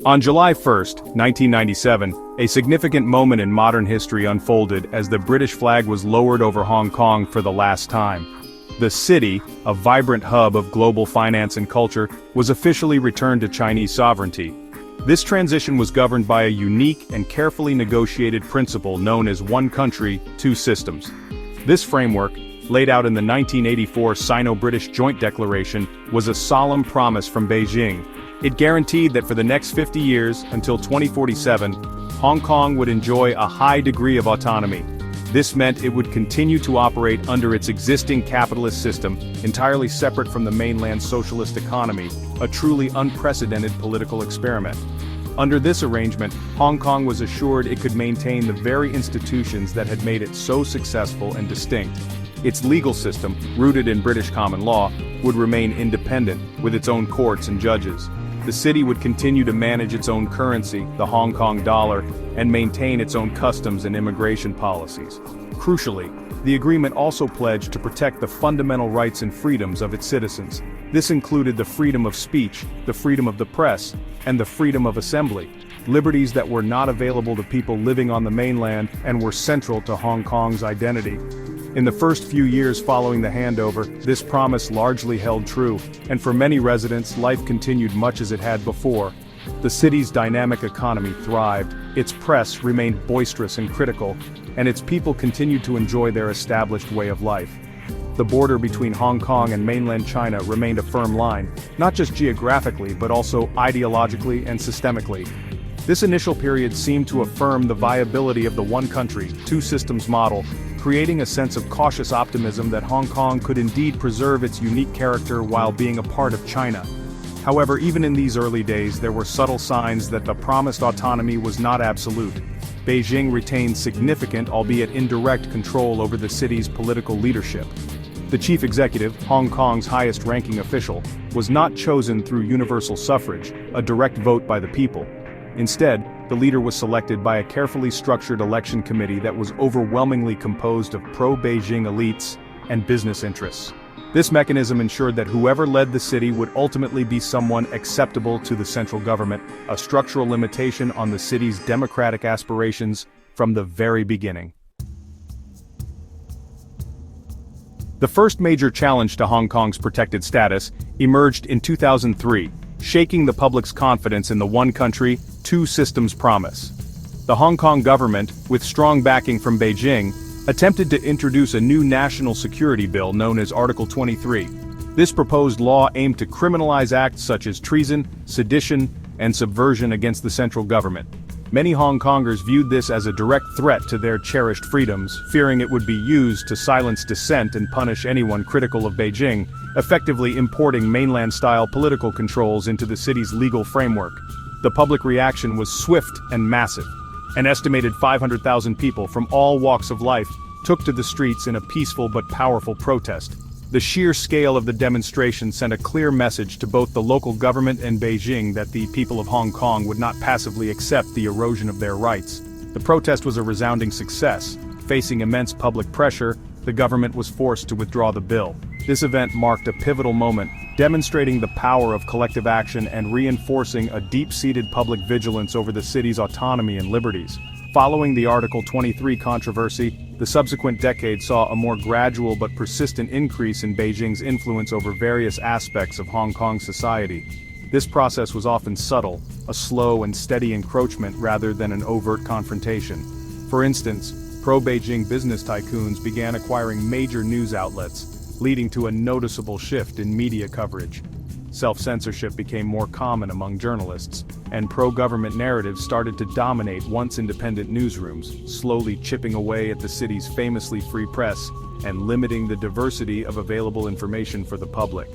On July 1, 1997, a significant moment in modern history unfolded as the British flag was lowered over Hong Kong for the last time. The city, a vibrant hub of global finance and culture, was officially returned to Chinese sovereignty. This transition was governed by a unique and carefully negotiated principle known as One Country, Two Systems. This framework, laid out in the 1984 Sino-British Joint Declaration, was a solemn promise from Beijing. It guaranteed that for the next 50 years, until 2047, Hong Kong would enjoy a high degree of autonomy. This meant it would continue to operate under its existing capitalist system, entirely separate from the mainland's socialist economy, a truly unprecedented political experiment. Under this arrangement, Hong Kong was assured it could maintain the very institutions that had made it so successful and distinct. Its legal system, rooted in British common law, would remain independent, with its own courts and judges. The city would continue to manage its own currency, the Hong Kong dollar, and maintain its own customs and immigration policies. Crucially, the agreement also pledged to protect the fundamental rights and freedoms of its citizens. This included the freedom of speech, the freedom of the press, and the freedom of assembly, liberties that were not available to people living on the mainland and were central to Hong Kong's identity. In the first few years following the handover, this promise largely held true, and for many residents, life continued much as it had before. The city's dynamic economy thrived, its press remained boisterous and critical, and its people continued to enjoy their established way of life. The border between Hong Kong and mainland China remained a firm line, not just geographically but also ideologically and systemically. This initial period seemed to affirm the viability of the one country, two systems model, creating a sense of cautious optimism that Hong Kong could indeed preserve its unique character while being a part of China. However, even in these early days, there were subtle signs that the promised autonomy was not absolute. Beijing retained significant, albeit indirect, control over the city's political leadership. The chief executive, Hong Kong's highest-ranking official, was not chosen through universal suffrage, a direct vote by the people. Instead, the leader was selected by a carefully structured election committee that was overwhelmingly composed of pro-Beijing elites and business interests. This mechanism ensured that whoever led the city would ultimately be someone acceptable to the central government, a structural limitation on the city's democratic aspirations from the very beginning. The first major challenge to Hong Kong's protected status emerged in 2003, shaking the public's confidence in the one country, two systems promise. The Hong Kong government, with strong backing from Beijing, attempted to introduce a new national security bill known as Article 23. This proposed law aimed to criminalize acts such as treason, sedition, and subversion against the central government. Many Hong Kongers viewed this as a direct threat to their cherished freedoms, fearing it would be used to silence dissent and punish anyone critical of Beijing, effectively importing mainland-style political controls into the city's legal framework. The public reaction was swift and massive. An estimated 500,000 people from all walks of life took to the streets in a peaceful but powerful protest. The sheer scale of the demonstration sent a clear message to both the local government and Beijing that the people of Hong Kong would not passively accept the erosion of their rights. The protest was a resounding success. Facing immense public pressure, the government was forced to withdraw the bill. This event marked a pivotal moment, demonstrating the power of collective action and reinforcing a deep-seated public vigilance over the city's autonomy and liberties. Following the Article 23 controversy, the subsequent decade saw a more gradual but persistent increase in Beijing's influence over various aspects of Hong Kong society. This process was often subtle, a slow and steady encroachment rather than an overt confrontation. For instance, pro-Beijing business tycoons began acquiring major news outlets, leading to a noticeable shift in media coverage. Self-censorship became more common among journalists, and pro-government narratives started to dominate once independent newsrooms, slowly chipping away at the city's famously free press and limiting the diversity of available information for the public.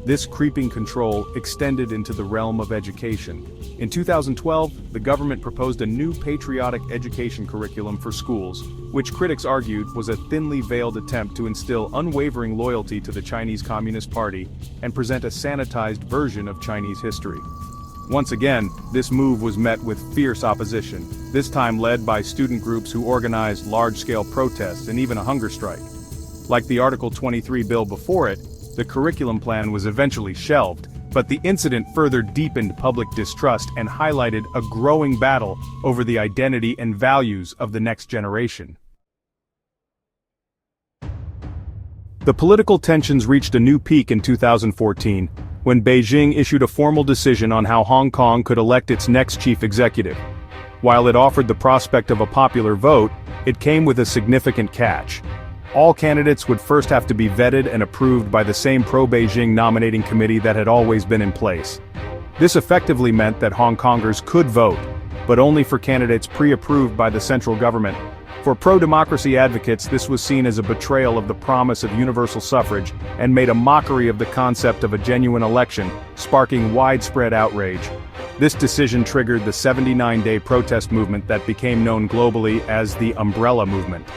This creeping control extended into the realm of education. In 2012, the government proposed a new patriotic education curriculum for schools, which critics argued was a thinly veiled attempt to instill unwavering loyalty to the Chinese Communist Party and present a sanitized version of Chinese history. Once again, this move was met with fierce opposition, this time led by student groups who organized large-scale protests and even a hunger strike. Like the Article 23 bill before it, the curriculum plan was eventually shelved, But the incident further deepened public distrust and highlighted a growing battle over the identity and values of the next generation. The political tensions reached a new peak in 2014, when Beijing issued a formal decision on how Hong Kong could elect its next chief executive. While it offered the prospect of a popular vote, it came with a significant catch. All candidates would first have to be vetted and approved by the same pro-Beijing nominating committee that had always been in place. This effectively meant that Hong Kongers could vote, but only for candidates pre-approved by the central government. For pro-democracy advocates, this was seen as a betrayal of the promise of universal suffrage and made a mockery of the concept of a genuine election, sparking widespread outrage. This decision triggered the 79-day protest movement that became known globally as the Umbrella Movement.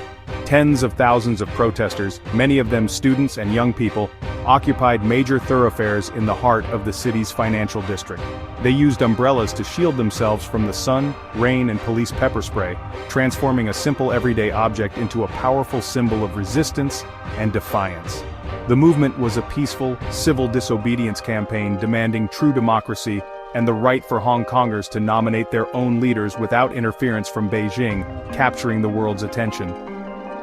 Tens of thousands of protesters, many of them students and young people, occupied major thoroughfares in the heart of the city's financial district. They used umbrellas to shield themselves from the sun, rain, and police pepper spray, transforming a simple everyday object into a powerful symbol of resistance and defiance. The movement was a peaceful, civil disobedience campaign demanding true democracy and the right for Hong Kongers to nominate their own leaders without interference from Beijing, capturing the world's attention.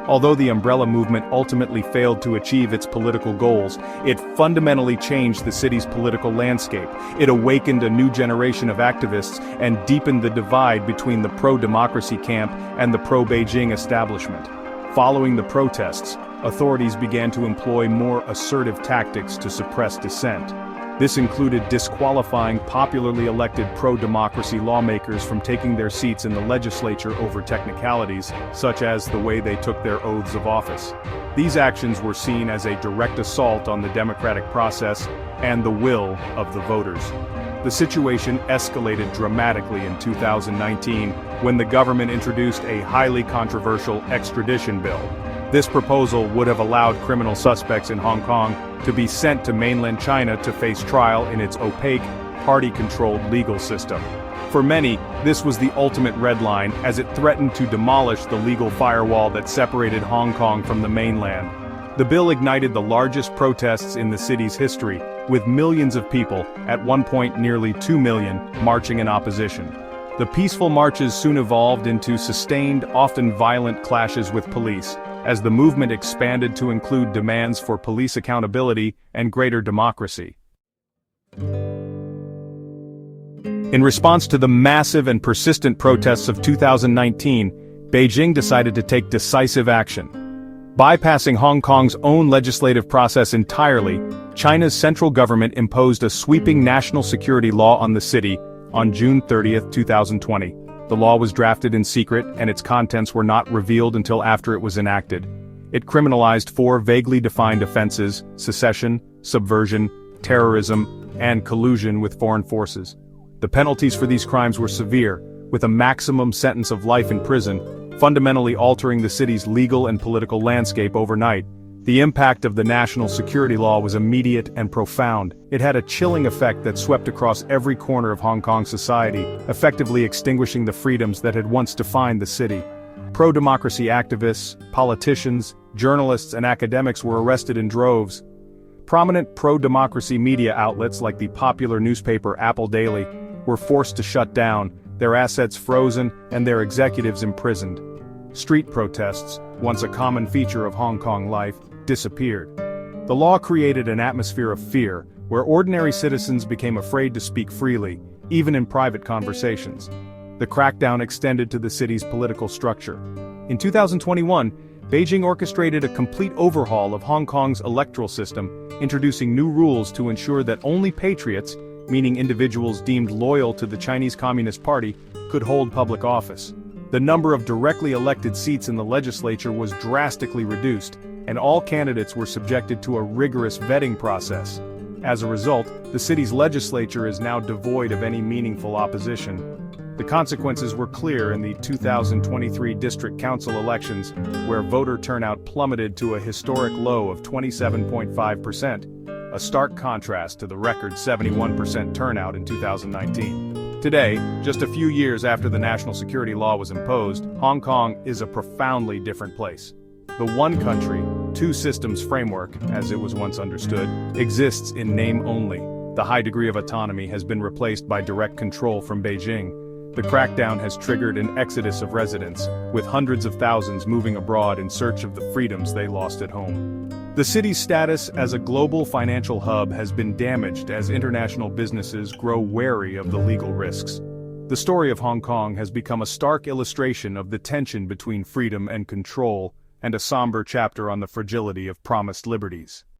Although the Umbrella Movement ultimately failed to achieve its political goals, it fundamentally changed the city's political landscape. It awakened a new generation of activists and deepened the divide between the pro-democracy camp and the pro-Beijing establishment. Following the protests, authorities began to employ more assertive tactics to suppress dissent. This included disqualifying popularly elected pro-democracy lawmakers from taking their seats in the legislature over technicalities, such as the way they took their oaths of office. These actions were seen as a direct assault on the democratic process and the will of the voters. The situation escalated dramatically in 2019 when the government introduced a highly controversial extradition bill. This proposal would have allowed criminal suspects in Hong Kong to be sent to mainland China to face trial in its opaque, party-controlled legal system. For many, this was the ultimate red line, as it threatened to demolish the legal firewall that separated Hong Kong from the mainland. The bill ignited the largest protests in the city's history, with millions of people, at one point nearly 2 million, marching in opposition. The peaceful marches soon evolved into sustained, often violent clashes with police, as the movement expanded to include demands for police accountability and greater democracy. In response to the massive and persistent protests of 2019, Beijing decided to take decisive action. Bypassing Hong Kong's own legislative process entirely, China's central government imposed a sweeping national security law on the city on June 30, 2020. The law was drafted in secret, and its contents were not revealed until after it was enacted. It criminalized 4 vaguely defined offenses: secession, subversion, terrorism, and collusion with foreign forces. The penalties for these crimes were severe, with a maximum sentence of life in prison, fundamentally altering the city's legal and political landscape overnight. The impact of the national security law was immediate and profound. It had a chilling effect that swept across every corner of Hong Kong society, effectively extinguishing the freedoms that had once defined the city. Pro-democracy activists, politicians, journalists, and academics were arrested in droves. Prominent pro-democracy media outlets like the popular newspaper Apple Daily were forced to shut down, their assets frozen, and their executives imprisoned. Street protests, once a common feature of Hong Kong life, disappeared. The law created an atmosphere of fear, where ordinary citizens became afraid to speak freely, even in private conversations. The crackdown extended to the city's political structure. In 2021, Beijing orchestrated a complete overhaul of Hong Kong's electoral system, introducing new rules to ensure that only patriots, meaning individuals deemed loyal to the Chinese Communist Party, could hold public office. The number of directly elected seats in the legislature was drastically reduced, and all candidates were subjected to a rigorous vetting process. As a result, the city's legislature is now devoid of any meaningful opposition. The consequences were clear in the 2023 district council elections, where voter turnout plummeted to a historic low of 27.5%, a stark contrast to the record 71% turnout in 2019. Today, just a few years after the national security law was imposed, Hong Kong is a profoundly different place. The one country, two systems framework, as it was once understood, exists in name only. The high degree of autonomy has been replaced by direct control from Beijing. The crackdown has triggered an exodus of residents, with hundreds of thousands moving abroad in search of the freedoms they lost at home. The city's status as a global financial hub has been damaged as international businesses grow wary of the legal risks. The story of Hong Kong has become a stark illustration of the tension between freedom and control, and a somber chapter on the fragility of promised liberties.